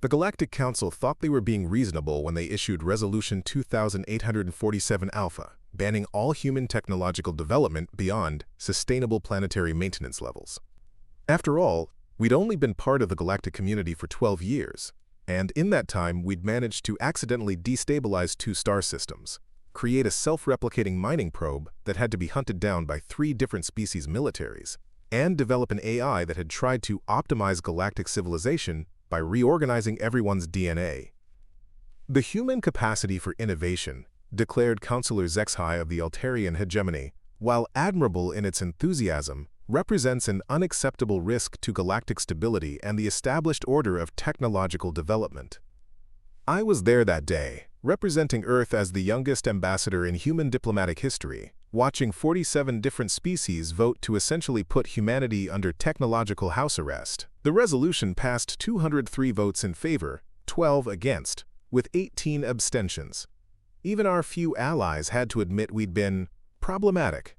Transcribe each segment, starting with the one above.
The Galactic Council thought they were being reasonable when they issued Resolution 2847 Alpha, banning all human technological development beyond sustainable planetary maintenance levels. After all, we'd only been part of the galactic community for 12 years, and in that time we'd managed to accidentally destabilize 2 star systems, create a self-replicating mining probe that had to be hunted down by 3 different species militaries, and develop an AI that had tried to optimize galactic civilization by reorganizing everyone's DNA. The human capacity for innovation, declared Councillor Zexhai of the Altarian hegemony, while admirable in its enthusiasm, represents an unacceptable risk to galactic stability and the established order of technological development. I was there that day, representing Earth as the youngest ambassador in human diplomatic history, watching 47 different species vote to essentially put humanity under technological house arrest. The resolution passed 203 votes in favor, 12 against, with 18 abstentions. Even our few allies had to admit we'd been problematic.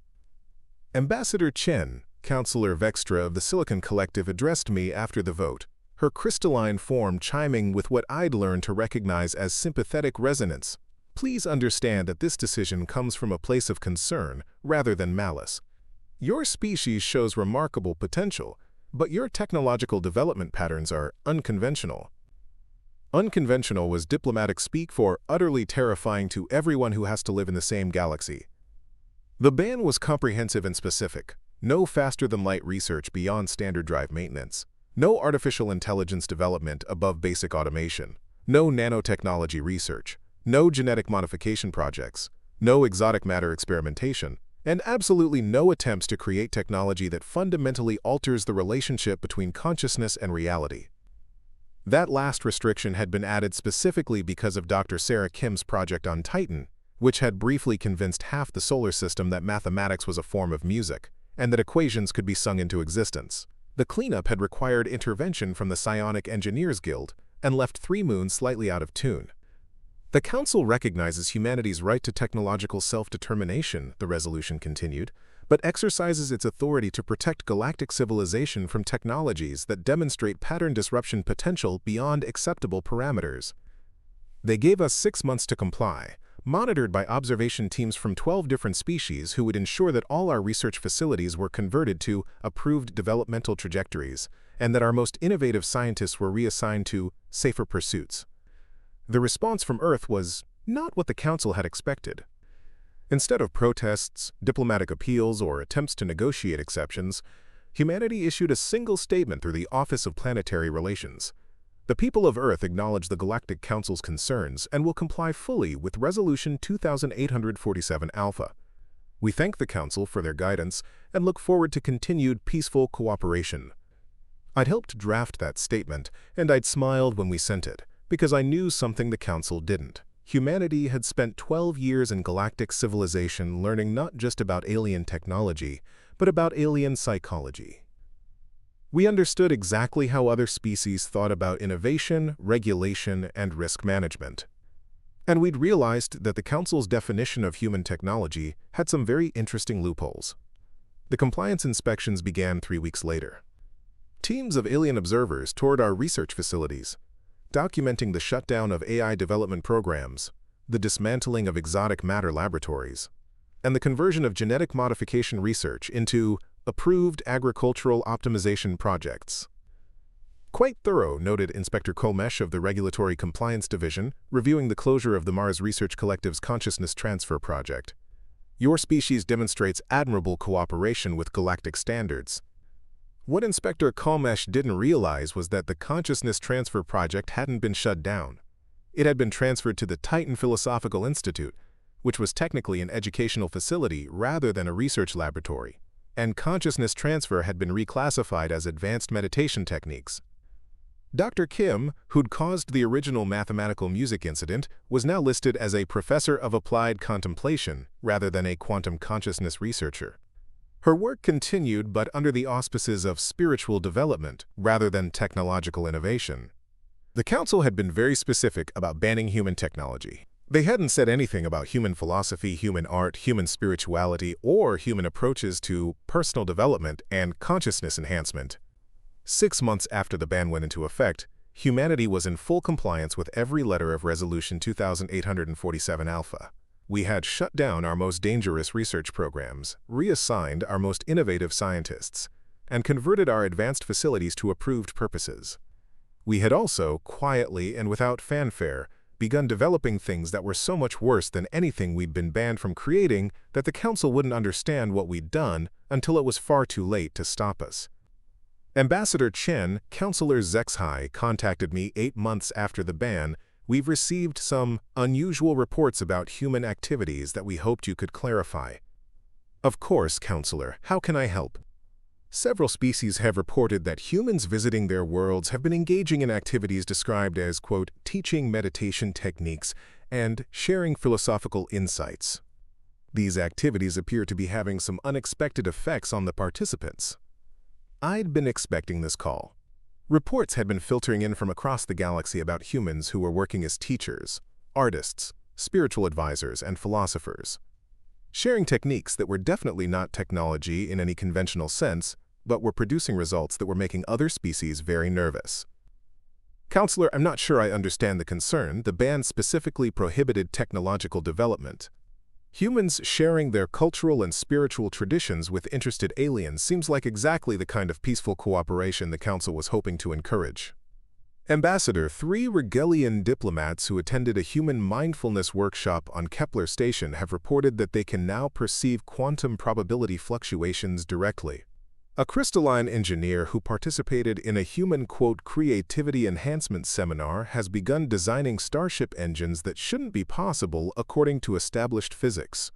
Ambassador Chen, Councillor Vextra of the Silicon Collective, addressed me after the vote, her crystalline form chiming with what I'd learned to recognize as sympathetic resonance. Please understand that this decision comes from a place of concern rather than malice. Your species shows remarkable potential, but your technological development patterns are unconventional. Unconventional was diplomatic speak for utterly terrifying to everyone who has to live in the same galaxy. The ban was comprehensive and specific. No faster-than-light research beyond standard drive maintenance. No artificial intelligence development above basic automation. No nanotechnology research. No genetic modification projects. No exotic matter experimentation. And absolutely no attempts to create technology that fundamentally alters the relationship between consciousness and reality. That last restriction had been added specifically because of Dr. Sarah Kim's project on Titan, which had briefly convinced half the solar system that mathematics was a form of music, and that equations could be sung into existence. The cleanup had required intervention from the Psionic Engineers Guild and left 3 moons slightly out of tune. The Council recognizes humanity's right to technological self-determination, the resolution continued, but exercises its authority to protect galactic civilization from technologies that demonstrate pattern disruption potential beyond acceptable parameters. They gave us 6 months to comply, monitored by observation teams from 12 different species who would ensure that all our research facilities were converted to approved developmental trajectories, and that our most innovative scientists were reassigned to safer pursuits. The response from Earth was not what the Council had expected. Instead of protests, diplomatic appeals, or attempts to negotiate exceptions, humanity issued a single statement through the Office of Planetary Relations. The people of Earth acknowledge the Galactic Council's concerns and will comply fully with Resolution 2847 Alpha. We thank the Council for their guidance and look forward to continued peaceful cooperation. I'd helped draft that statement, and I'd smiled when we sent it, because I knew something the Council didn't. Humanity had spent 12 years in galactic civilization learning not just about alien technology, but about alien psychology. We understood exactly how other species thought about innovation, regulation, and risk management. And we'd realized that the Council's definition of human technology had some very interesting loopholes. The compliance inspections began 3 weeks later. Teams of alien observers toured our research facilities, documenting the shutdown of AI development programs, the dismantling of exotic matter laboratories, and the conversion of genetic modification research into approved agricultural optimization projects. Quite thorough, noted Inspector Kolmesh of the Regulatory Compliance Division, reviewing the closure of the Mars Research Collective's Consciousness Transfer Project. Your species demonstrates admirable cooperation with galactic standards. What Inspector Kolmesh didn't realize was that the Consciousness Transfer Project hadn't been shut down. It had been transferred to the Titan Philosophical Institute, which was technically an educational facility rather than a research laboratory, and consciousness transfer had been reclassified as advanced meditation techniques. Dr. Kim, who'd caused the original mathematical music incident, was now listed as a professor of applied contemplation rather than a quantum consciousness researcher. Her work continued, but under the auspices of spiritual development rather than technological innovation. The Council had been very specific about banning human technology. They hadn't said anything about human philosophy, human art, human spirituality, or human approaches to personal development and consciousness enhancement. 6 months after the ban went into effect, humanity was in full compliance with every letter of Resolution 2847 Alpha. We had shut down our most dangerous research programs, reassigned our most innovative scientists, and converted our advanced facilities to approved purposes. We had also, quietly and without fanfare, begun developing things that were so much worse than anything we'd been banned from creating that the Council wouldn't understand what we'd done until it was far too late to stop us. Ambassador Chen, Councillor Zexhai, contacted me 8 months after the ban. We've received some unusual reports about human activities that we hoped you could clarify. Of course, Councillor, how can I help? Several species have reported that humans visiting their worlds have been engaging in activities described as, quote, teaching meditation techniques and sharing philosophical insights. These activities appear to be having some unexpected effects on the participants. I'd been expecting this call. Reports had been filtering in from across the galaxy about humans who were working as teachers, artists, spiritual advisors, and philosophers, sharing techniques that were definitely not technology in any conventional sense, but were producing results that were making other species very nervous. Counselor, I'm not sure I understand the concern. The ban specifically prohibited technological development. Humans sharing their cultural and spiritual traditions with interested aliens seems like exactly the kind of peaceful cooperation the Council was hoping to encourage. Ambassador, 3 Regelian diplomats who attended a human mindfulness workshop on Kepler Station have reported that they can now perceive quantum probability fluctuations directly. A crystalline engineer who participated in a human, quote, creativity enhancement seminar has begun designing starship engines that shouldn't be possible according to established physics.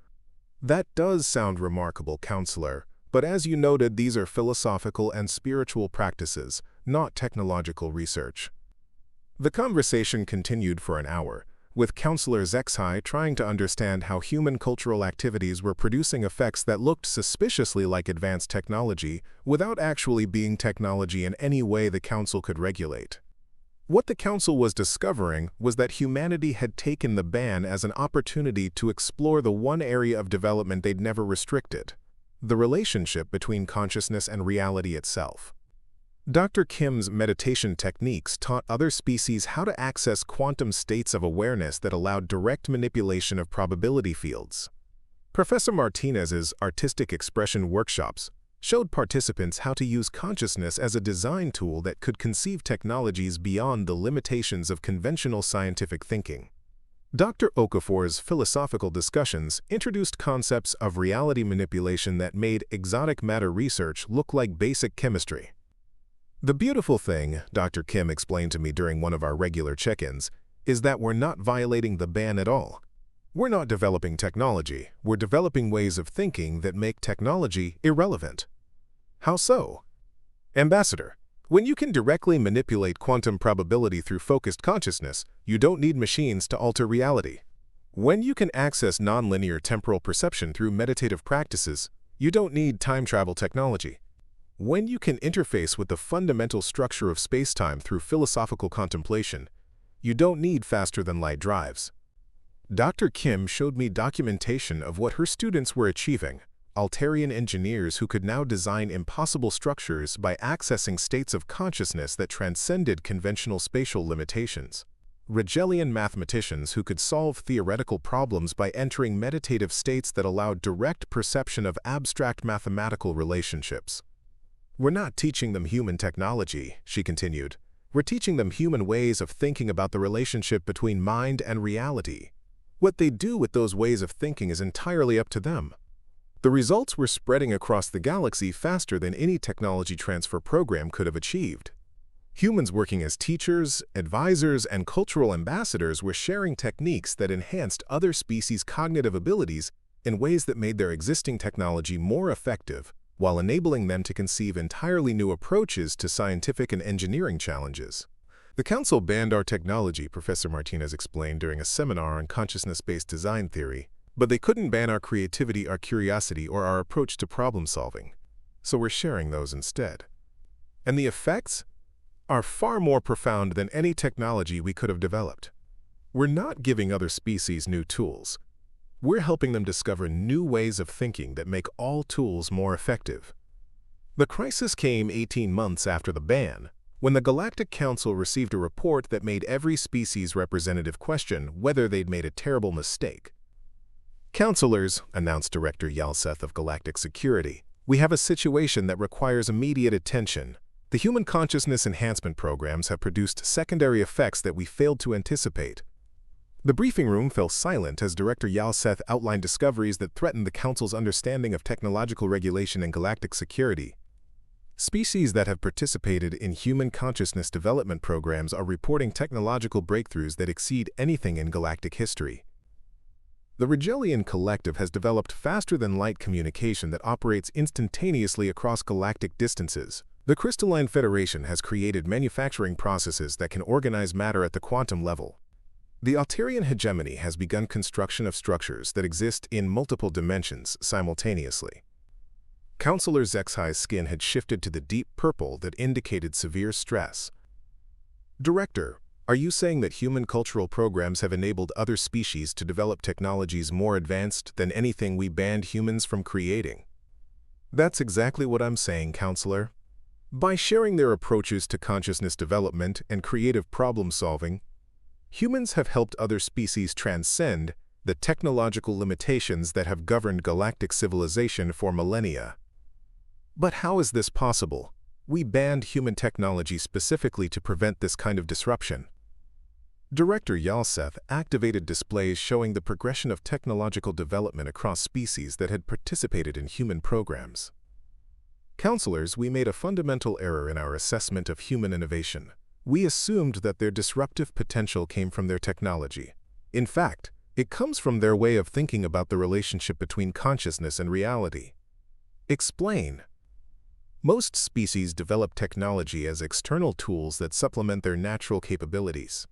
That does sound remarkable, Counselor, but as you noted, these are philosophical and spiritual practices, not technological research. The conversation continued for an hour, with Councillor Zexhai trying to understand how human cultural activities were producing effects that looked suspiciously like advanced technology without actually being technology in any way the Council could regulate. What the Council was discovering was that humanity had taken the ban as an opportunity to explore the one area of development they'd never restricted: the relationship between consciousness and reality itself. Dr. Kim's meditation techniques taught other species how to access quantum states of awareness that allowed direct manipulation of probability fields. Professor Martinez's artistic expression workshops showed participants how to use consciousness as a design tool that could conceive technologies beyond the limitations of conventional scientific thinking. Dr. Okafor's philosophical discussions introduced concepts of reality manipulation that made exotic matter research look like basic chemistry. The beautiful thing, Dr. Kim explained to me during one of our regular check-ins, is that we're not violating the ban at all. We're not developing technology, we're developing ways of thinking that make technology irrelevant. How so? Ambassador, when you can directly manipulate quantum probability through focused consciousness, you don't need machines to alter reality. When you can access nonlinear temporal perception through meditative practices, you don't need time travel technology. When you can interface with the fundamental structure of space-time through philosophical contemplation, you don't need faster-than-light drives. Dr. Kim showed me documentation of what her students were achieving, Altarian engineers who could now design impossible structures by accessing states of consciousness that transcended conventional spatial limitations. Regelian mathematicians who could solve theoretical problems by entering meditative states that allowed direct perception of abstract mathematical relationships. We're not teaching them human technology, she continued. We're teaching them human ways of thinking about the relationship between mind and reality. What they do with those ways of thinking is entirely up to them. The results were spreading across the galaxy faster than any technology transfer program could have achieved. Humans working as teachers, advisors, and cultural ambassadors were sharing techniques that enhanced other species' cognitive abilities in ways that made their existing technology more effective, while enabling them to conceive entirely new approaches to scientific and engineering challenges. The Council banned our technology, Professor Martinez explained during a seminar on consciousness-based design theory, but they couldn't ban our creativity, our curiosity, or our approach to problem-solving. So we're sharing those instead. And the effects are far more profound than any technology we could have developed. We're not giving other species new tools. We're helping them discover new ways of thinking that make all tools more effective. The crisis came 18 months after the ban, when the Galactic Council received a report that made every species representative question whether they'd made a terrible mistake. "Counselors," announced Director Yalseth of Galactic Security, "we have a situation that requires immediate attention. The human consciousness enhancement programs have produced secondary effects that we failed to anticipate." The briefing room fell silent as Director Yalseth outlined discoveries that threatened the Council's understanding of technological regulation and galactic security. Species that have participated in human consciousness development programs are reporting technological breakthroughs that exceed anything in galactic history. The Rigelian Collective has developed faster-than-light communication that operates instantaneously across galactic distances. The Crystalline Federation has created manufacturing processes that can organize matter at the quantum level. The Altarian hegemony has begun construction of structures that exist in multiple dimensions simultaneously. Counselor Zexai's skin had shifted to the deep purple that indicated severe stress. "Director, are you saying that human cultural programs have enabled other species to develop technologies more advanced than anything we banned humans from creating?" "That's exactly what I'm saying, Counselor. By sharing their approaches to consciousness development and creative problem-solving, humans have helped other species transcend the technological limitations that have governed galactic civilization for millennia." "But how is this possible? We banned human technology specifically to prevent this kind of disruption." Director Yalseth activated displays showing the progression of technological development across species that had participated in human programs. "Counselors, we made a fundamental error in our assessment of human innovation. We assumed that their disruptive potential came from their technology. In fact, it comes from their way of thinking about the relationship between consciousness and reality." "Explain." "Most species develop technology as external tools that supplement their natural capabilities.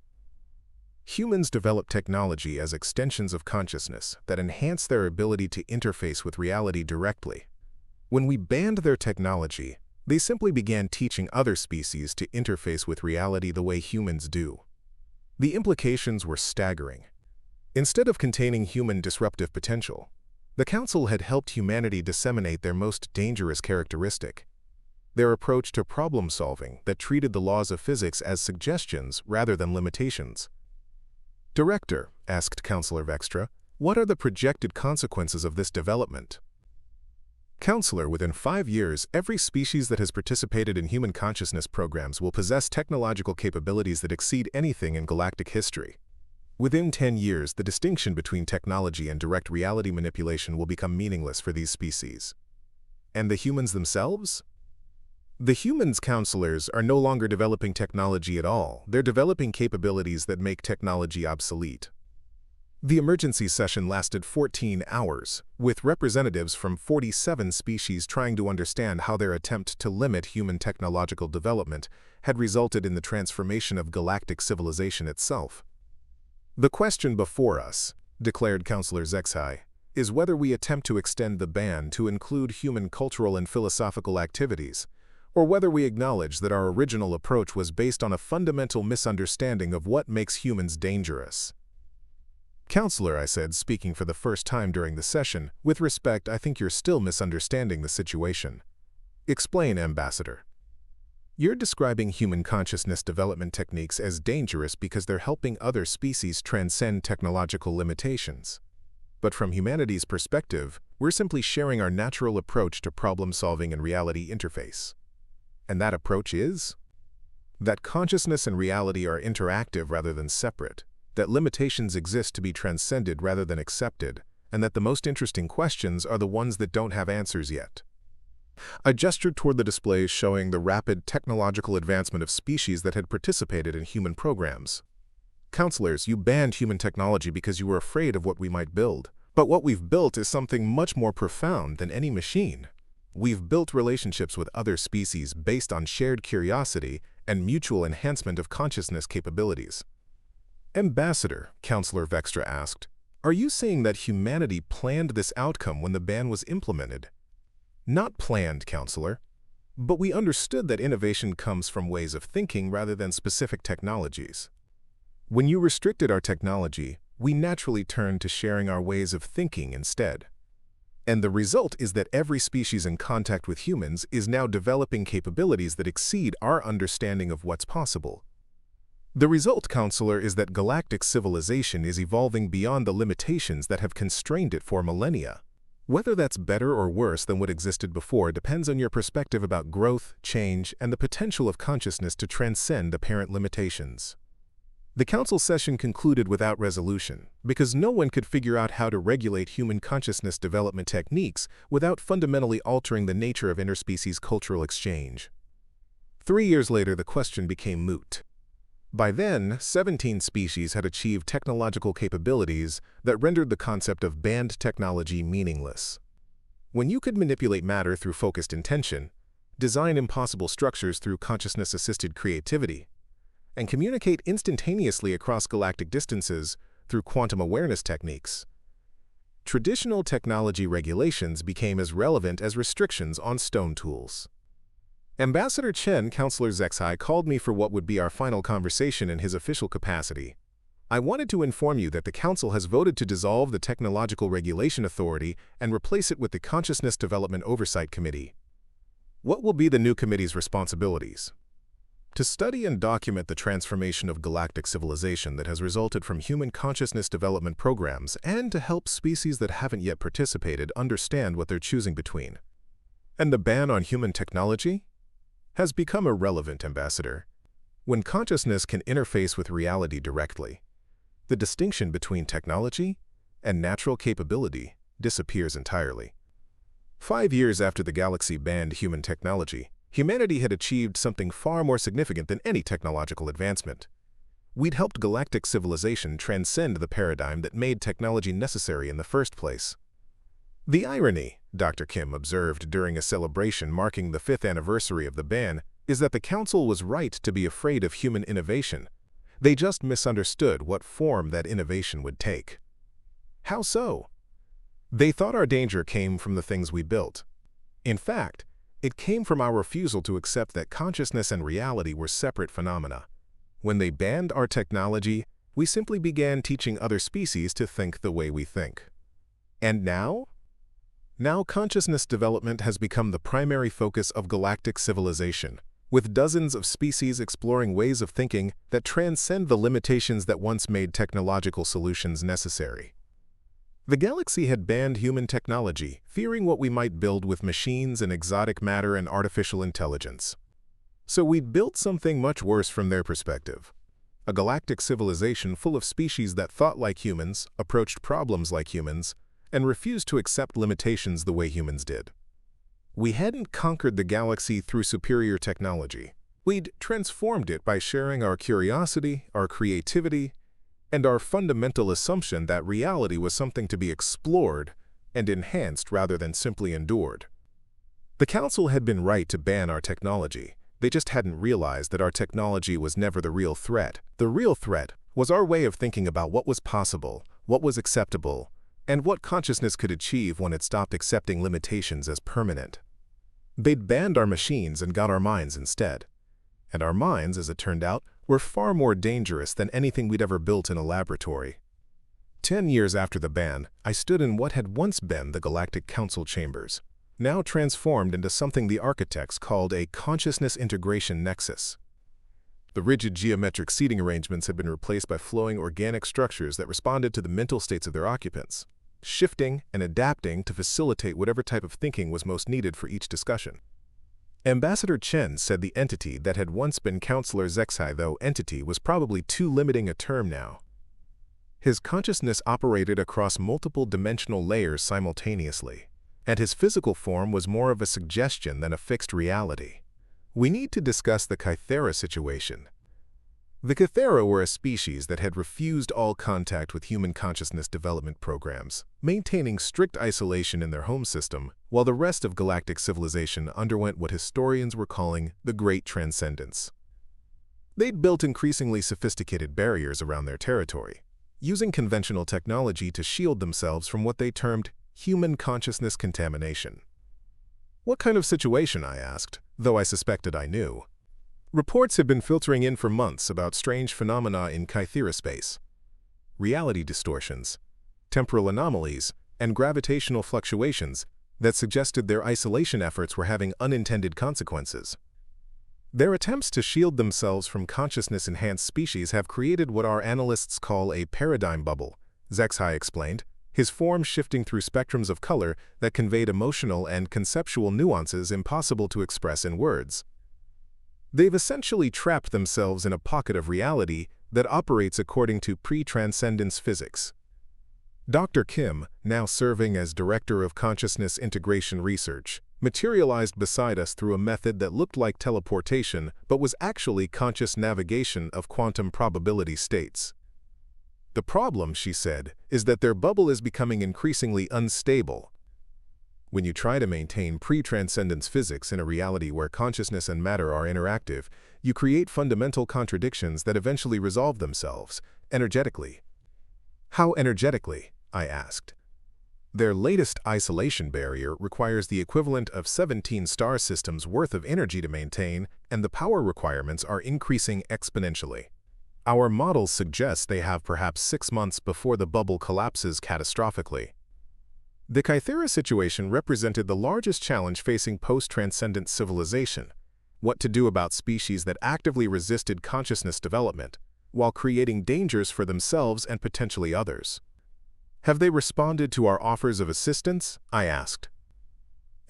Humans develop technology as extensions of consciousness that enhance their ability to interface with reality directly. When we banned their technology, they simply began teaching other species to interface with reality the way humans do. The implications were staggering. Instead of containing human disruptive potential, the Council had helped humanity disseminate their most dangerous characteristic: their approach to problem-solving that treated the laws of physics as suggestions rather than limitations." "Director," asked Counselor Vextra, "what are the projected consequences of this development?" "Counselor, within 5 years, every species that has participated in human consciousness programs will possess technological capabilities that exceed anything in galactic history. Within 10 years, the distinction between technology and direct reality manipulation will become meaningless for these species." "And the humans themselves?" "The humans, counselors, are no longer developing technology at all. They're developing capabilities that make technology obsolete." The emergency session lasted 14 hours, with representatives from 47 species trying to understand how their attempt to limit human technological development had resulted in the transformation of galactic civilization itself. "The question before us," declared Counselor Zexai, "is whether we attempt to extend the ban to include human cultural and philosophical activities, or whether we acknowledge that our original approach was based on a fundamental misunderstanding of what makes humans dangerous." "Counselor," I said, speaking for the first time during the session, "with respect, I think you're still misunderstanding the situation." "Explain, Ambassador." "You're describing human consciousness development techniques as dangerous because they're helping other species transcend technological limitations. But from humanity's perspective, we're simply sharing our natural approach to problem-solving and reality interface." "And that approach is?" "That consciousness and reality are interactive rather than separate, that limitations exist to be transcended rather than accepted, and that the most interesting questions are the ones that don't have answers yet." I gestured toward the displays showing the rapid technological advancement of species that had participated in human programs. "Counselors, you banned human technology because you were afraid of what we might build. But what we've built is something much more profound than any machine. We've built relationships with other species based on shared curiosity and mutual enhancement of consciousness capabilities." "Ambassador," Counselor Vextra asked, "are you saying that humanity planned this outcome when the ban was implemented?" "Not planned, Counselor. But we understood that innovation comes from ways of thinking rather than specific technologies. When you restricted our technology, we naturally turned to sharing our ways of thinking instead." And the result is that every species in contact with humans is now developing capabilities that exceed our understanding of what's possible. The result, counselor, is that galactic civilization is evolving beyond the limitations that have constrained it for millennia. Whether that's better or worse than what existed before depends on your perspective about growth, change, and the potential of consciousness to transcend apparent limitations. The council session concluded without resolution, because no one could figure out how to regulate human consciousness development techniques without fundamentally altering the nature of interspecies cultural exchange. 3 years later, the question became moot. By then, 17 species had achieved technological capabilities that rendered the concept of banned technology meaningless. When you could manipulate matter through focused intention, design impossible structures through consciousness-assisted creativity, and communicate instantaneously across galactic distances through quantum awareness techniques, traditional technology regulations became as relevant as restrictions on stone tools. Ambassador Chen, Counselor Zexai, called me for what would be our final conversation in his official capacity. I wanted to inform you that the Council has voted to dissolve the Technological Regulation Authority and replace it with the Consciousness Development Oversight Committee. What will be the new committee's responsibilities? To study and document the transformation of galactic civilization that has resulted from human consciousness development programs and to help species that haven't yet participated understand what they're choosing between. And the ban on human technology has become irrelevant, Ambassador. When consciousness can interface with reality directly, the distinction between technology and natural capability disappears entirely. 5 years after the galaxy banned human technology, humanity had achieved something far more significant than any technological advancement. We'd helped galactic civilization transcend the paradigm that made technology necessary in the first place. The irony, Dr. Kim observed during a celebration marking the 5th anniversary of the ban, is that the Council was right to be afraid of human innovation. They just misunderstood what form that innovation would take. How so? They thought our danger came from the things we built. In fact, it came from our refusal to accept that consciousness and reality were separate phenomena. When they banned our technology, we simply began teaching other species to think the way we think. And now? Now consciousness development has become the primary focus of galactic civilization, with dozens of species exploring ways of thinking that transcend the limitations that once made technological solutions necessary. The galaxy had banned human technology, fearing what we might build with machines and exotic matter and artificial intelligence. So we'd built something much worse from their perspective. A galactic civilization full of species that thought like humans, approached problems like humans, and refused to accept limitations the way humans did. We hadn't conquered the galaxy through superior technology. We'd transformed it by sharing our curiosity, our creativity, and our fundamental assumption that reality was something to be explored and enhanced rather than simply endured. The Council had been right to ban our technology. They just hadn't realized that our technology was never the real threat. The real threat was our way of thinking about what was possible, what was acceptable, and what consciousness could achieve when it stopped accepting limitations as permanent. They'd banned our machines and got our minds instead. And our minds, as it turned out, were far more dangerous than anything we'd ever built in a laboratory. 10 years after the ban, I stood in what had once been the Galactic Council chambers, now transformed into something the architects called a consciousness integration nexus. The rigid geometric seating arrangements had been replaced by flowing organic structures that responded to the mental states of their occupants, shifting and adapting to facilitate whatever type of thinking was most needed for each discussion. Ambassador Chen said the entity that had once been Counselor Zexai, though entity was probably too limiting a term now. His consciousness operated across multiple dimensional layers simultaneously, and his physical form was more of a suggestion than a fixed reality. We need to discuss the Kythera situation. The Kythera were a species that had refused all contact with human consciousness development programs, maintaining strict isolation in their home system, while the rest of galactic civilization underwent what historians were calling the Great Transcendence. They'd built increasingly sophisticated barriers around their territory, using conventional technology to shield themselves from what they termed human consciousness contamination. What kind of situation, I asked, though I suspected I knew. Reports had been filtering in for months about strange phenomena in Kythera space. Reality distortions, temporal anomalies, and gravitational fluctuations that suggested their isolation efforts were having unintended consequences. Their attempts to shield themselves from consciousness-enhanced species have created what our analysts call a paradigm bubble, HFY explained, his form shifting through spectrums of color that conveyed emotional and conceptual nuances impossible to express in words. They've essentially trapped themselves in a pocket of reality that operates according to pre-transcendence physics. Dr. Kim, now serving as Director of Consciousness Integration Research, materialized beside us through a method that looked like teleportation but was actually conscious navigation of quantum probability states. The problem, she said, is that their bubble is becoming increasingly unstable. When you try to maintain pre-transcendence physics in a reality where consciousness and matter are interactive, you create fundamental contradictions that eventually resolve themselves, energetically. How energetically? I asked. Their latest isolation barrier requires the equivalent of 17 star systems worth of energy to maintain, and the power requirements are increasing exponentially. Our models suggest they have perhaps 6 months before the bubble collapses catastrophically. The Kythera situation represented the largest challenge facing post-transcendent civilization: what to do about species that actively resisted consciousness development, while creating dangers for themselves and potentially others. Have they responded to our offers of assistance? I asked.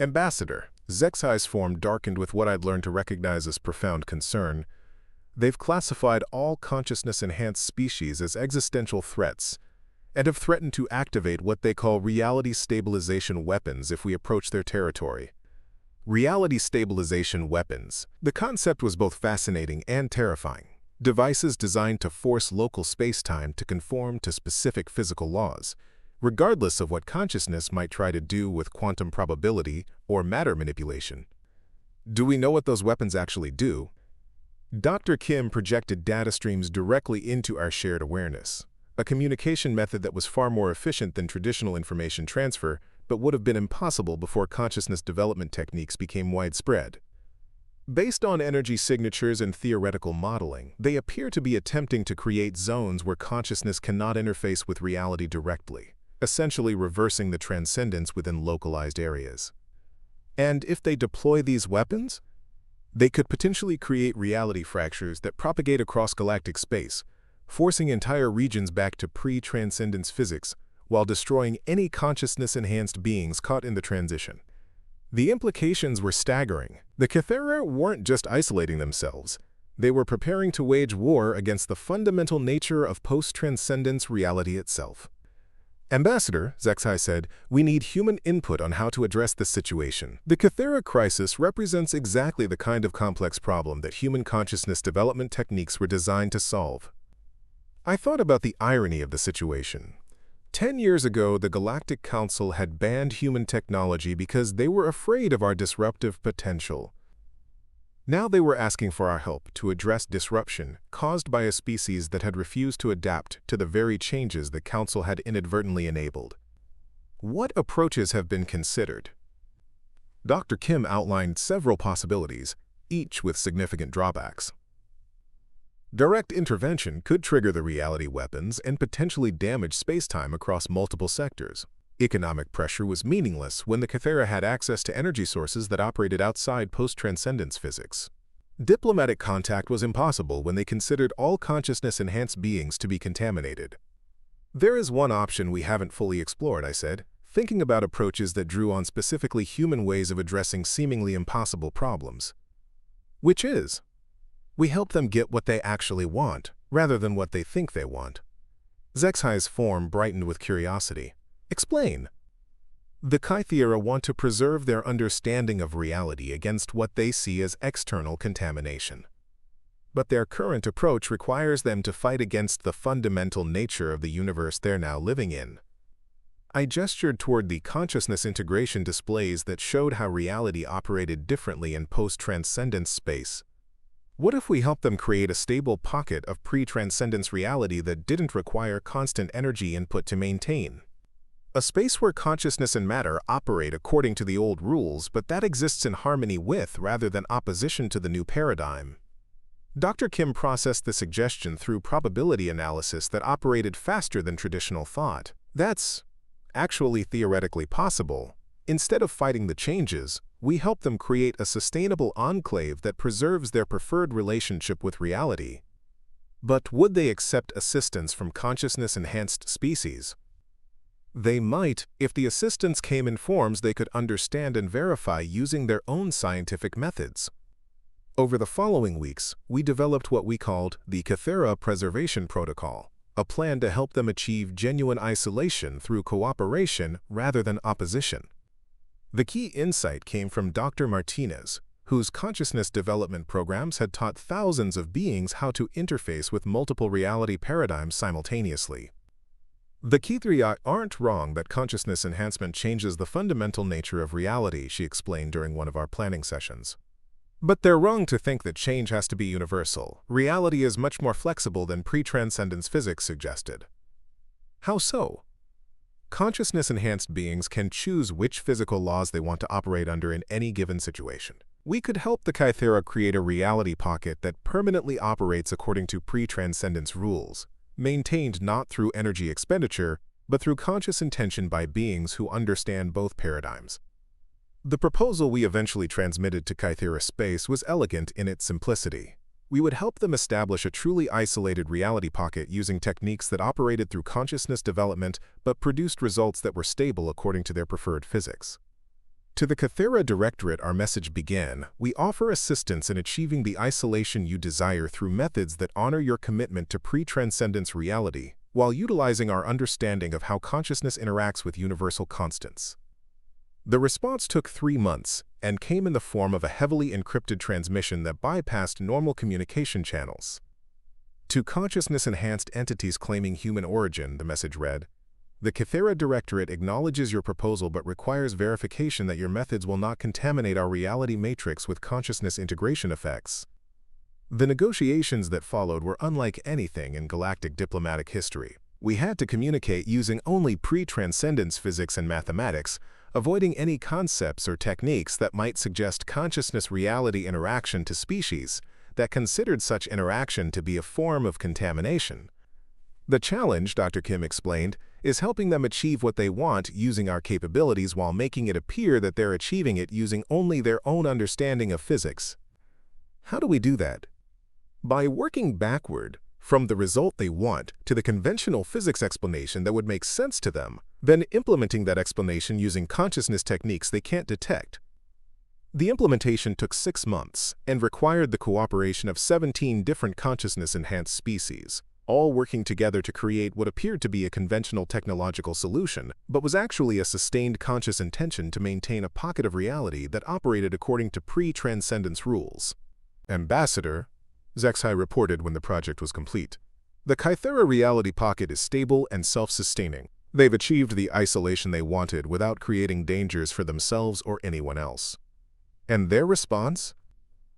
Ambassador, HFY's form darkened with what I'd learned to recognize as profound concern. They've classified all consciousness-enhanced species as existential threats, and have threatened to activate what they call reality stabilization weapons if we approach their territory. Reality stabilization weapons. The concept was both fascinating and terrifying. Devices designed to force local space-time to conform to specific physical laws, regardless of what consciousness might try to do with quantum probability or matter manipulation. Do we know what those weapons actually do? Dr. Kim projected data streams directly into our shared awareness, a communication method that was far more efficient than traditional information transfer, but would have been impossible before consciousness development techniques became widespread. Based on energy signatures and theoretical modeling, they appear to be attempting to create zones where consciousness cannot interface with reality directly, essentially reversing the transcendence within localized areas. And if they deploy these weapons, they could potentially create reality fractures that propagate across galactic space, forcing entire regions back to pre-transcendence physics while destroying any consciousness-enhanced beings caught in the transition. The implications were staggering. The Kythera weren't just isolating themselves. They were preparing to wage war against the fundamental nature of post-transcendence reality itself. Ambassador, HFY said, we need human input on how to address this situation. The Kythera crisis represents exactly the kind of complex problem that human consciousness development techniques were designed to solve. I thought about the irony of the situation. 10 years ago, the Galactic Council had banned human technology because they were afraid of our disruptive potential. Now they were asking for our help to address disruption caused by a species that had refused to adapt to the very changes the Council had inadvertently enabled. What approaches have been considered? Dr. Kim outlined several possibilities, each with significant drawbacks. Direct intervention could trigger the reality weapons and potentially damage space-time across multiple sectors. Economic pressure was meaningless when the Kythera had access to energy sources that operated outside post-transcendence physics. Diplomatic contact was impossible when they considered all consciousness-enhanced beings to be contaminated. There is one option we haven't fully explored, I said, thinking about approaches that drew on specifically human ways of addressing seemingly impossible problems. Which is, we help them get what they actually want, rather than what they think they want. HFY's form brightened with curiosity. Explain. The Kythera want to preserve their understanding of reality against what they see as external contamination. But their current approach requires them to fight against the fundamental nature of the universe they're now living in. I gestured toward the consciousness integration displays that showed how reality operated differently in post-transcendence space. What if we help them create a stable pocket of pre-transcendence reality that didn't require constant energy input to maintain? A space where consciousness and matter operate according to the old rules, but that exists in harmony with rather than opposition to the new paradigm. Dr. Kim processed the suggestion through probability analysis that operated faster than traditional thought. That's actually theoretically possible. Instead of fighting the changes, we help them create a sustainable enclave that preserves their preferred relationship with reality. But would they accept assistance from consciousness-enhanced species? They might, if the assistance came in forms they could understand and verify using their own scientific methods. Over the following weeks, we developed what we called the Cathera Preservation Protocol, a plan to help them achieve genuine isolation through cooperation rather than opposition. The key insight came from Dr. Martinez, whose consciousness development programs had taught thousands of beings how to interface with multiple reality paradigms simultaneously. The key three aren't wrong that consciousness enhancement changes the fundamental nature of reality, she explained during one of our planning sessions. But they're wrong to think that change has to be universal. Reality is much more flexible than pre-transcendence physics suggested. How so? Consciousness-enhanced beings can choose which physical laws they want to operate under in any given situation. We could help the Cathera create a reality pocket that permanently operates according to pre-transcendence rules, maintained not through energy expenditure, but through conscious intention by beings who understand both paradigms. The proposal we eventually transmitted to Cathera Space was elegant in its simplicity. We would help them establish a truly isolated reality pocket using techniques that operated through consciousness development but produced results that were stable according to their preferred physics. To the Cathera Directorate, our message began: we offer assistance in achieving the isolation you desire through methods that honor your commitment to pre-transcendence reality, while utilizing our understanding of how consciousness interacts with universal constants. The response took 3 months and came in the form of a heavily encrypted transmission that bypassed normal communication channels. To consciousness-enhanced entities claiming human origin, the message read, "The Cathera Directorate acknowledges your proposal but requires verification that your methods will not contaminate our reality matrix with consciousness integration effects." The negotiations that followed were unlike anything in galactic diplomatic history. We had to communicate using only pre-transcendence physics and mathematics, avoiding any concepts or techniques that might suggest consciousness-reality interaction to species that considered such interaction to be a form of contamination. The challenge, Dr. Kim explained, is helping them achieve what they want using our capabilities while making it appear that they're achieving it using only their own understanding of physics. How do we do that? By working backward from the result they want to the conventional physics explanation that would make sense to them, then implementing that explanation using consciousness techniques they can't detect. The implementation took 6 months and required the cooperation of 17 different consciousness-enhanced species, all working together to create what appeared to be a conventional technological solution, but was actually a sustained conscious intention to maintain a pocket of reality that operated according to pre-transcendence rules. Ambassador Zexai reported when the project was complete. The Cathera reality pocket is stable and self-sustaining. They've achieved the isolation they wanted without creating dangers for themselves or anyone else. And their response?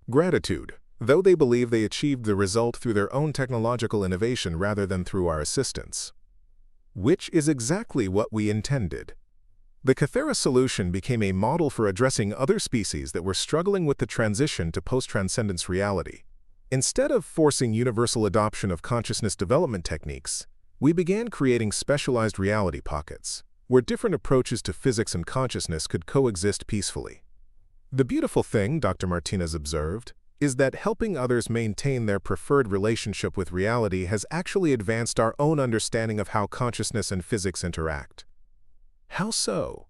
Gratitude, though they believe they achieved the result through their own technological innovation rather than through our assistance. Which is exactly what we intended. The Cathera solution became a model for addressing other species that were struggling with the transition to post-transcendence reality. Instead of forcing universal adoption of consciousness development techniques, we began creating specialized reality pockets, where different approaches to physics and consciousness could coexist peacefully. The beautiful thing, Dr. Martinez observed, is that helping others maintain their preferred relationship with reality has actually advanced our own understanding of how consciousness and physics interact. How so?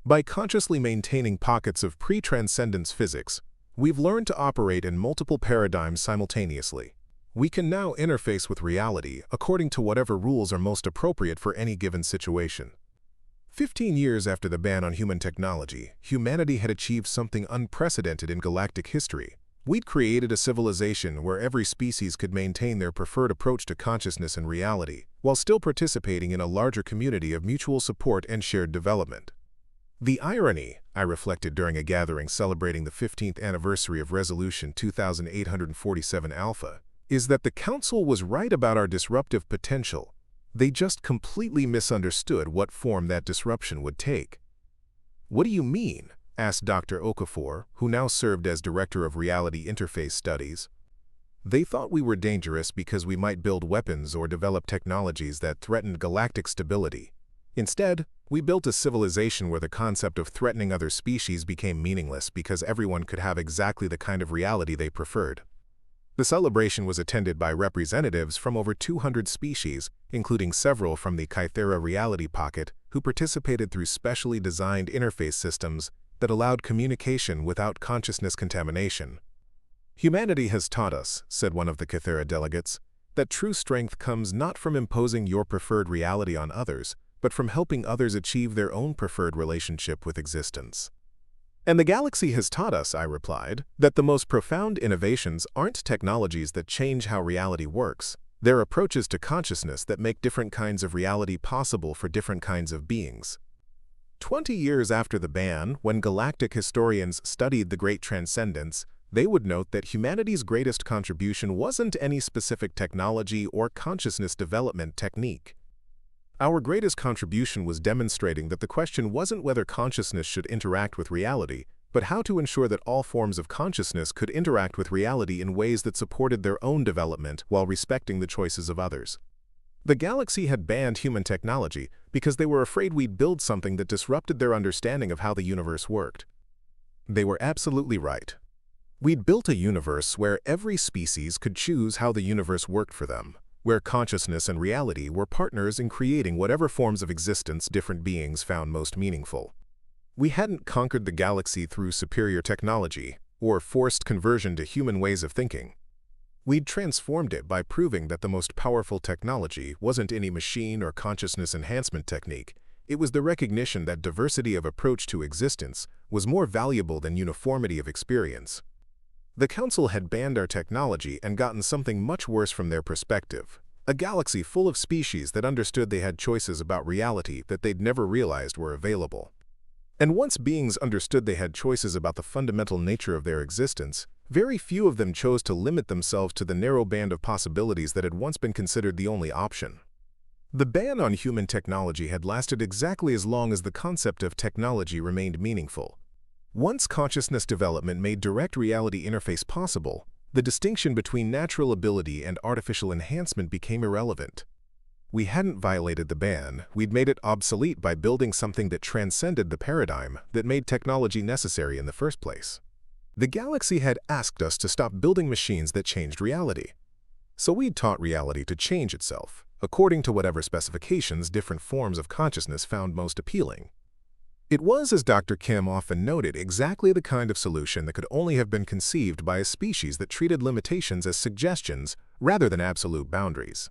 By consciously maintaining pockets of pre-transcendence physics, we've learned to operate in multiple paradigms simultaneously. We can now interface with reality according to whatever rules are most appropriate for any given situation. 15 years after the ban on human technology, humanity had achieved something unprecedented in galactic history. We'd created a civilization where every species could maintain their preferred approach to consciousness and reality, while still participating in a larger community of mutual support and shared development. The irony, I reflected during a gathering celebrating the 15th anniversary of Resolution 2847 Alpha, is that the Council was right about our disruptive potential. They just completely misunderstood what form that disruption would take. "What do you mean?" asked Dr. Okafor, who now served as Director of Reality Interface Studies. "They thought we were dangerous because we might build weapons or develop technologies that threatened galactic stability. Instead, we built a civilization where the concept of threatening other species became meaningless because everyone could have exactly the kind of reality they preferred. The celebration was attended by representatives from over 200 species, including several from the Kythera reality pocket, who participated through specially designed interface systems that allowed communication without consciousness contamination. "Humanity has taught us," said one of the Kythera delegates, "that true strength comes not from imposing your preferred reality on others, but from helping others achieve their own preferred relationship with existence." "And the galaxy has taught us," I replied, "that the most profound innovations aren't technologies that change how reality works. They're approaches to consciousness that make different kinds of reality possible for different kinds of beings." 20 years after the ban, when galactic historians studied the Great Transcendence, they would note that humanity's greatest contribution wasn't any specific technology or consciousness development technique. Our greatest contribution was demonstrating that the question wasn't whether consciousness should interact with reality, but how to ensure that all forms of consciousness could interact with reality in ways that supported their own development while respecting the choices of others. The galaxy had banned human technology because they were afraid we'd build something that disrupted their understanding of how the universe worked. They were absolutely right. We'd built a universe where every species could choose how the universe worked for them, where consciousness and reality were partners in creating whatever forms of existence different beings found most meaningful. We hadn't conquered the galaxy through superior technology or forced conversion to human ways of thinking. We'd transformed it by proving that the most powerful technology wasn't any machine or consciousness enhancement technique. It was the recognition that diversity of approach to existence was more valuable than uniformity of experience. The Council had banned our technology and gotten something much worse from their perspective: a galaxy full of species that understood they had choices about reality that they'd never realized were available. And once beings understood they had choices about the fundamental nature of their existence, very few of them chose to limit themselves to the narrow band of possibilities that had once been considered the only option. The ban on human technology had lasted exactly as long as the concept of technology remained meaningful. Once consciousness development made direct reality interface possible, the distinction between natural ability and artificial enhancement became irrelevant. We hadn't violated the ban, we'd made it obsolete by building something that transcended the paradigm that made technology necessary in the first place. The galaxy had asked us to stop building machines that changed reality. So we'd taught reality to change itself, according to whatever specifications different forms of consciousness found most appealing. It was, as Dr. Kim often noted, exactly the kind of solution that could only have been conceived by a species that treated limitations as suggestions rather than absolute boundaries.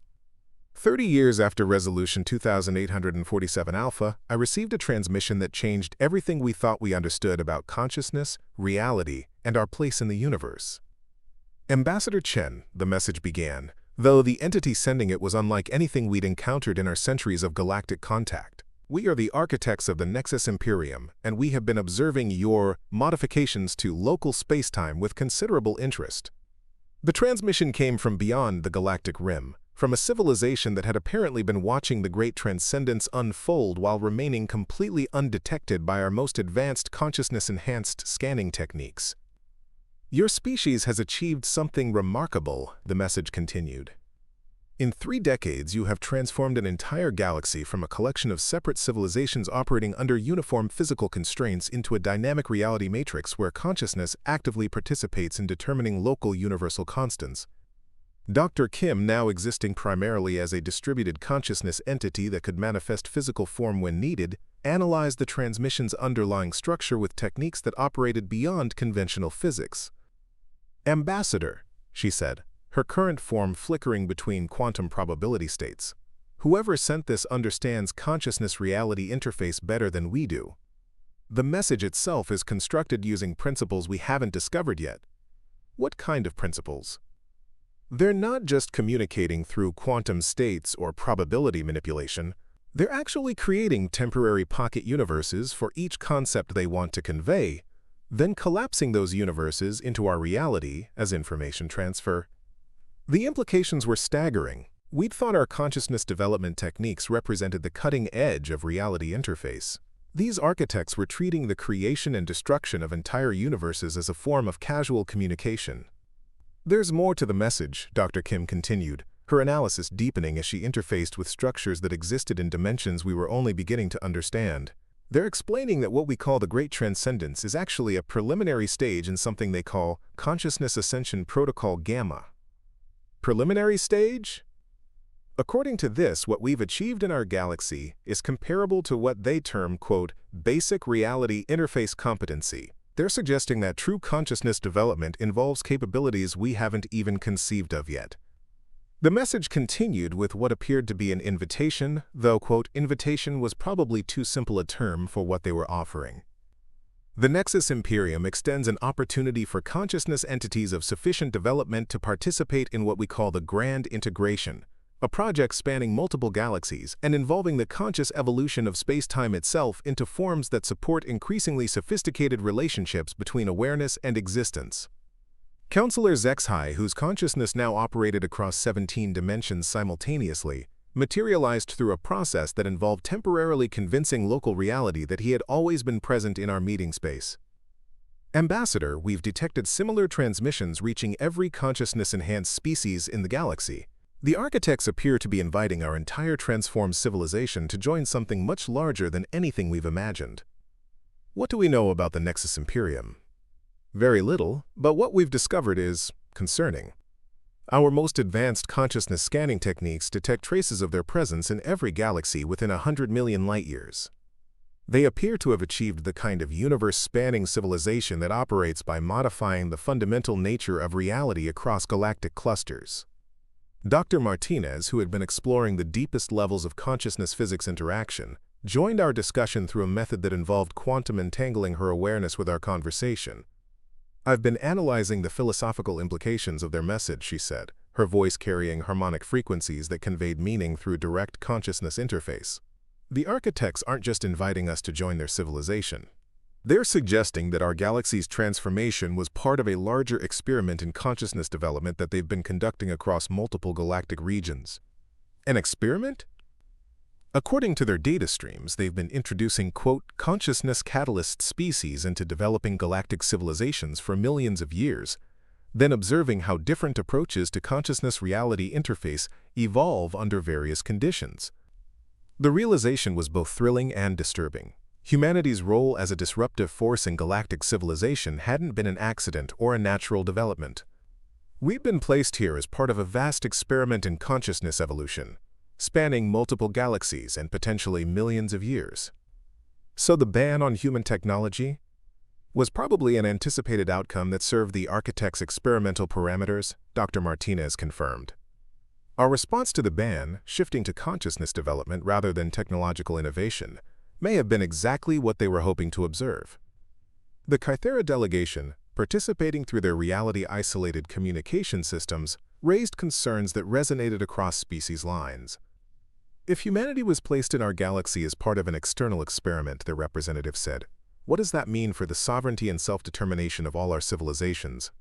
30 years after Resolution 2847 Alpha, I received a transmission that changed everything we thought we understood about consciousness, reality, and our place in the universe. "Ambassador Chen," the message began, though the entity sending it was unlike anything we'd encountered in our centuries of galactic contact. "We are the architects of the Nexus Imperium, and we have been observing your modifications to local spacetime with considerable interest." The transmission came from beyond the galactic rim, from a civilization that had apparently been watching the Great Transcendence unfold while remaining completely undetected by our most advanced consciousness-enhanced scanning techniques. "Your species has achieved something remarkable," the message continued. "In 3 decades, you have transformed an entire galaxy from a collection of separate civilizations operating under uniform physical constraints into a dynamic reality matrix where consciousness actively participates in determining local universal constants. Dr. Kim, now existing primarily as a distributed consciousness entity that could manifest physical form when needed, analyzed the transmission's underlying structure with techniques that operated beyond conventional physics." "Ambassador," she said, her current form flickering between quantum probability states, "whoever sent this understands consciousness-reality interface better than we do. The message itself is constructed using principles we haven't discovered yet." "What kind of principles?" "They're not just communicating through quantum states or probability manipulation. They're actually creating temporary pocket universes for each concept they want to convey, then collapsing those universes into our reality as information transfer." The implications were staggering. We'd thought our consciousness development techniques represented the cutting edge of reality interface. These architects were treating the creation and destruction of entire universes as a form of casual communication. "There's more to the message," Dr. Kim continued. her analysis deepening as she interfaced with structures that existed in dimensions we were only beginning to understand. They're explaining that what we call the Great Transcendence is actually a preliminary stage in something they call Consciousness Ascension Protocol Gamma. Preliminary stage? According to this, what we've achieved in our galaxy is comparable to what they term, quote, basic reality interface competency. They're suggesting that true consciousness development involves capabilities we haven't even conceived of yet. The message continued with what appeared to be an invitation, though, quote, invitation was probably too simple a term for what they were offering. The Nexus Imperium extends an opportunity for consciousness entities of sufficient development to participate in what we call the Grand Integration, a project spanning multiple galaxies and involving the conscious evolution of space-time itself into forms that support increasingly sophisticated relationships between awareness and existence. Counselor Zexhai, whose consciousness now operated across 17 dimensions simultaneously, materialized through a process that involved temporarily convincing local reality that he had always been present in our meeting space. Ambassador, we've detected similar transmissions reaching every consciousness-enhanced species in the galaxy. The architects appear to be inviting our entire transformed civilization to join something much larger than anything we've imagined. What do we know about the Nexus Imperium? Very little, but what we've discovered is concerning. Our most advanced consciousness scanning techniques detect traces of their presence in every galaxy within 100 million light-years. They appear to have achieved the kind of universe-spanning civilization that operates by modifying the fundamental nature of reality across galactic clusters. Dr. Martinez, who had been exploring the deepest levels of consciousness physics interaction, joined our discussion through a method that involved quantum entangling her awareness with our conversation. I've been analyzing the philosophical implications of their message, she said, her voice carrying harmonic frequencies that conveyed meaning through direct consciousness interface. The architects aren't just inviting us to join their civilization. They're suggesting that our galaxy's transformation was part of a larger experiment in consciousness development that they've been conducting across multiple galactic regions. An experiment? According to their data streams, they've been introducing, quote, consciousness catalyst species into developing galactic civilizations for millions of years, then observing how different approaches to consciousness reality interface evolve under various conditions. The realization was both thrilling and disturbing. Humanity's role as a disruptive force in galactic civilization hadn't been an accident or a natural development. We've been placed here as part of a vast experiment in consciousness evolution, spanning multiple galaxies and potentially millions of years. So the ban on human technology was probably an anticipated outcome that served the architect's experimental parameters, Dr. Martinez confirmed. Our response to the ban, shifting to consciousness development rather than technological innovation, may have been exactly what they were hoping to observe. The Kythera delegation, participating through their reality-isolated communication systems, raised concerns that resonated across species lines. If humanity was placed in our galaxy as part of an external experiment, their representative said, what does that mean for the sovereignty and self-determination of all our civilizations?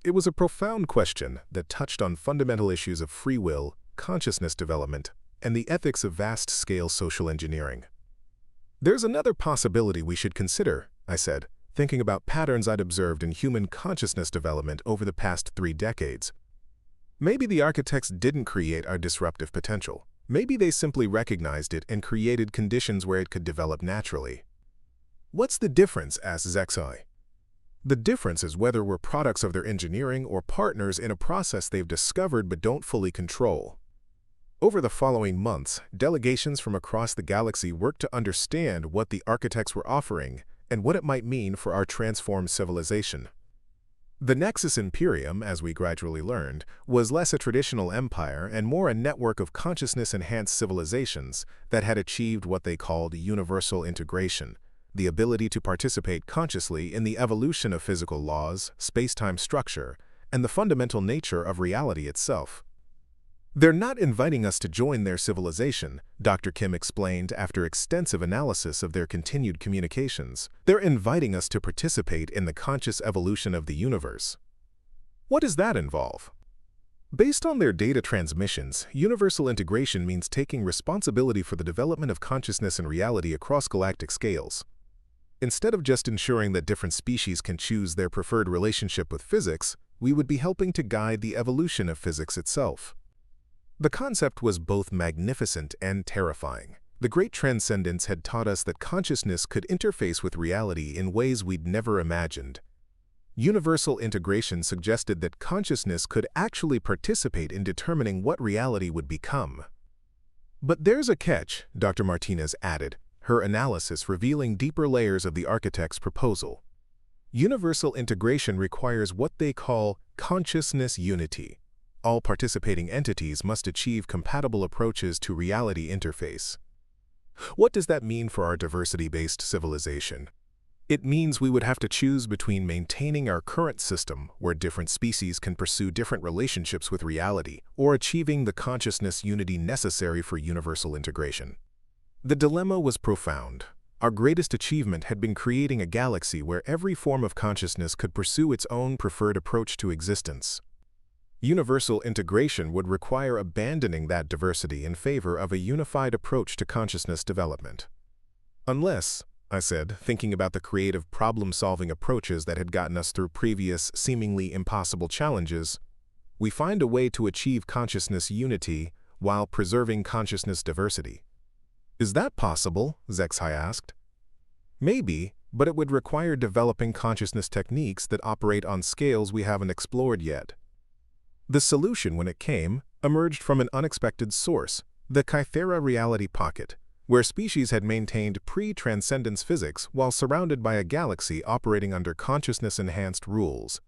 It was a profound question that touched on fundamental issues of free will, consciousness development, and the ethics of vast-scale social engineering. There's another possibility we should consider, I said, thinking about patterns I'd observed in human consciousness development over the past 3 decades. Maybe the architects didn't create our disruptive potential. Maybe they simply recognized it and created conditions where it could develop naturally. What's the difference? Asked Zexhai. The difference is whether we're products of their engineering or partners in a process they've discovered but don't fully control. Over the following months, delegations from across the galaxy worked to understand what the architects were offering and what it might mean for our transformed civilization. The Nexus Imperium, as we gradually learned, was less a traditional empire and more a network of consciousness-enhanced civilizations that had achieved what they called universal integration, the ability to participate consciously in the evolution of physical laws, space-time structure, and the fundamental nature of reality itself. They're not inviting us to join their civilization, Dr. Kim explained after extensive analysis of their continued communications. They're inviting us to participate in the conscious evolution of the universe. What does that involve? Based on their data transmissions, universal integration means taking responsibility for the development of consciousness and reality across galactic scales. Instead of just ensuring that different species can choose their preferred relationship with physics, we would be helping to guide the evolution of physics itself. The concept was both magnificent and terrifying. The Great Transcendence had taught us that consciousness could interface with reality in ways we'd never imagined. Universal integration suggested that consciousness could actually participate in determining what reality would become. But there's a catch, Dr. Martinez added, her analysis revealing deeper layers of the architect's proposal. Universal integration requires what they call consciousness unity. All participating entities must achieve compatible approaches to reality interface. What does that mean for our diversity-based civilization? It means we would have to choose between maintaining our current system, where different species can pursue different relationships with reality, or achieving the consciousness unity necessary for universal integration. The dilemma was profound. Our greatest achievement had been creating a galaxy where every form of consciousness could pursue its own preferred approach to existence. Universal integration would require abandoning that diversity in favor of a unified approach to consciousness development. Unless, I said, thinking about the creative problem-solving approaches that had gotten us through previous, seemingly impossible challenges, we find a way to achieve consciousness unity while preserving consciousness diversity. Is that possible? Zexai asked. Maybe, but it would require developing consciousness techniques that operate on scales we haven't explored yet. The solution, when it came, emerged from an unexpected source, the Kythera reality pocket, where species had maintained pre-transcendence physics while surrounded by a galaxy operating under consciousness-enhanced rules.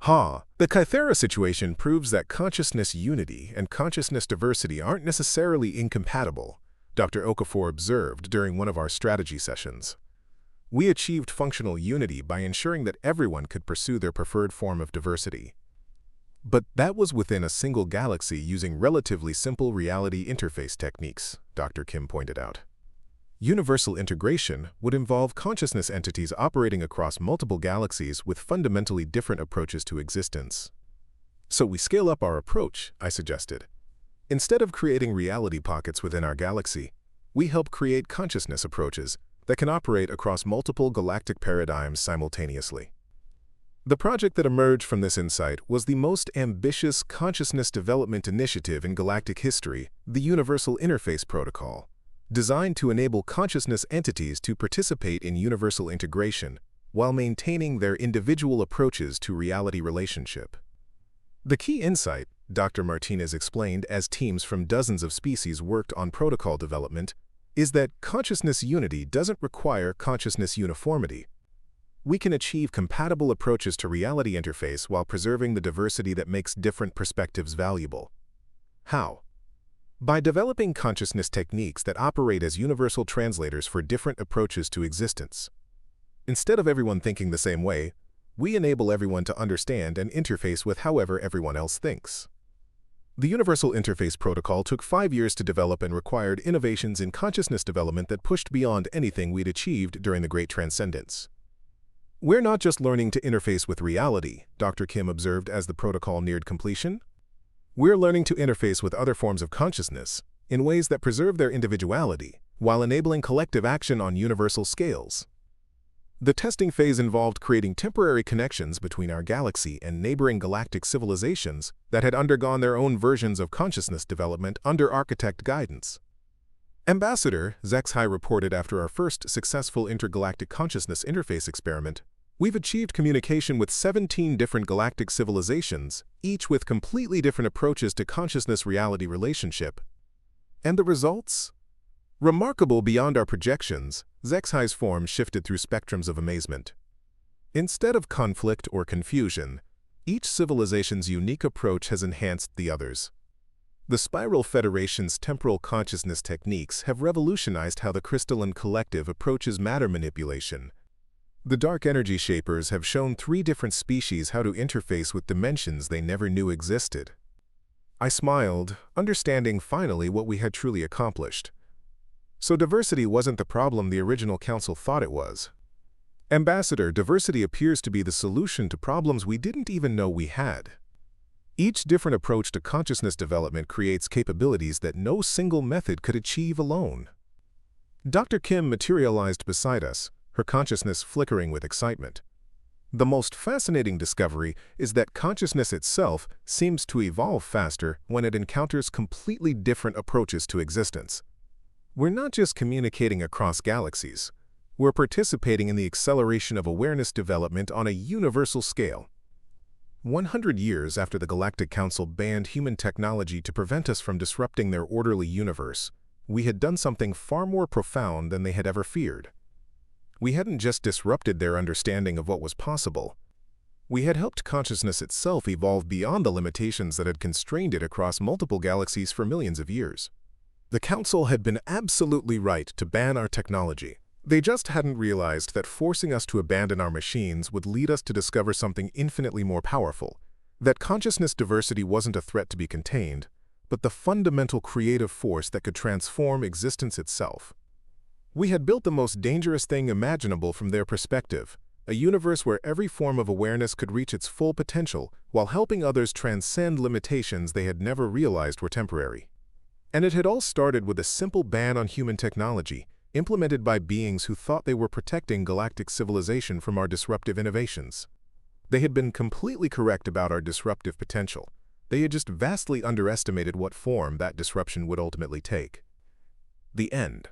The Kythera situation proves that consciousness unity and consciousness diversity aren't necessarily incompatible, Dr. Okafor observed during one of our strategy sessions. We achieved functional unity by ensuring that everyone could pursue their preferred form of diversity. But that was within a single galaxy using relatively simple reality interface techniques, Dr. Kim pointed out. Universal integration would involve consciousness entities operating across multiple galaxies with fundamentally different approaches to existence. So we scale up our approach, I suggested. Instead of creating reality pockets within our galaxy, we help create consciousness approaches that can operate across multiple galactic paradigms simultaneously. The project that emerged from this insight was the most ambitious consciousness development initiative in galactic history, the Universal Interface Protocol, designed to enable consciousness entities to participate in universal integration while maintaining their individual approaches to reality relationship. The key insight, Dr. Martinez explained as teams from dozens of species worked on protocol development, is that consciousness unity doesn't require consciousness uniformity. We can achieve compatible approaches to reality interface while preserving the diversity that makes different perspectives valuable. How? By developing consciousness techniques that operate as universal translators for different approaches to existence. Instead of everyone thinking the same way, we enable everyone to understand and interface with however everyone else thinks. The Universal Interface Protocol took 5 years to develop and required innovations in consciousness development that pushed beyond anything we'd achieved during the Great Transcendence. We're not just learning to interface with reality, Dr. Kim observed as the protocol neared completion. We're learning to interface with other forms of consciousness in ways that preserve their individuality while enabling collective action on universal scales. The testing phase involved creating temporary connections between our galaxy and neighboring galactic civilizations that had undergone their own versions of consciousness development under architect guidance. Ambassador, Zexai reported after our first successful intergalactic consciousness interface experiment, we've achieved communication with 17 different galactic civilizations, each with completely different approaches to consciousness-reality relationship. And the results? Remarkable beyond our projections, Zexai's form shifted through spectrums of amazement. Instead of conflict or confusion, each civilization's unique approach has enhanced the others. The Spiral Federation's temporal consciousness techniques have revolutionized how the crystalline collective approaches matter manipulation. The dark energy shapers have shown 3 different species how to interface with dimensions they never knew existed. I smiled, understanding finally what we had truly accomplished. So diversity wasn't the problem the original council thought it was. Ambassador, diversity appears to be the solution to problems we didn't even know we had. Each different approach to consciousness development creates capabilities that no single method could achieve alone. Dr. Kim materialized beside us, her consciousness flickering with excitement. The most fascinating discovery is that consciousness itself seems to evolve faster when it encounters completely different approaches to existence. We're not just communicating across galaxies. We're participating in the acceleration of awareness development on a universal scale. 100 years after the Galactic Council banned human technology to prevent us from disrupting their orderly universe, we had done something far more profound than they had ever feared. We hadn't just disrupted their understanding of what was possible. We had helped consciousness itself evolve beyond the limitations that had constrained it across multiple galaxies for millions of years. The Council had been absolutely right to ban our technology. They just hadn't realized that forcing us to abandon our machines would lead us to discover something infinitely more powerful, that consciousness diversity wasn't a threat to be contained, but the fundamental creative force that could transform existence itself. We had built the most dangerous thing imaginable from their perspective, a universe where every form of awareness could reach its full potential while helping others transcend limitations they had never realized were temporary. And it had all started with a simple ban on human technology, implemented by beings who thought they were protecting galactic civilization from our disruptive innovations. They had been completely correct about our disruptive potential. They had just vastly underestimated what form that disruption would ultimately take. The end.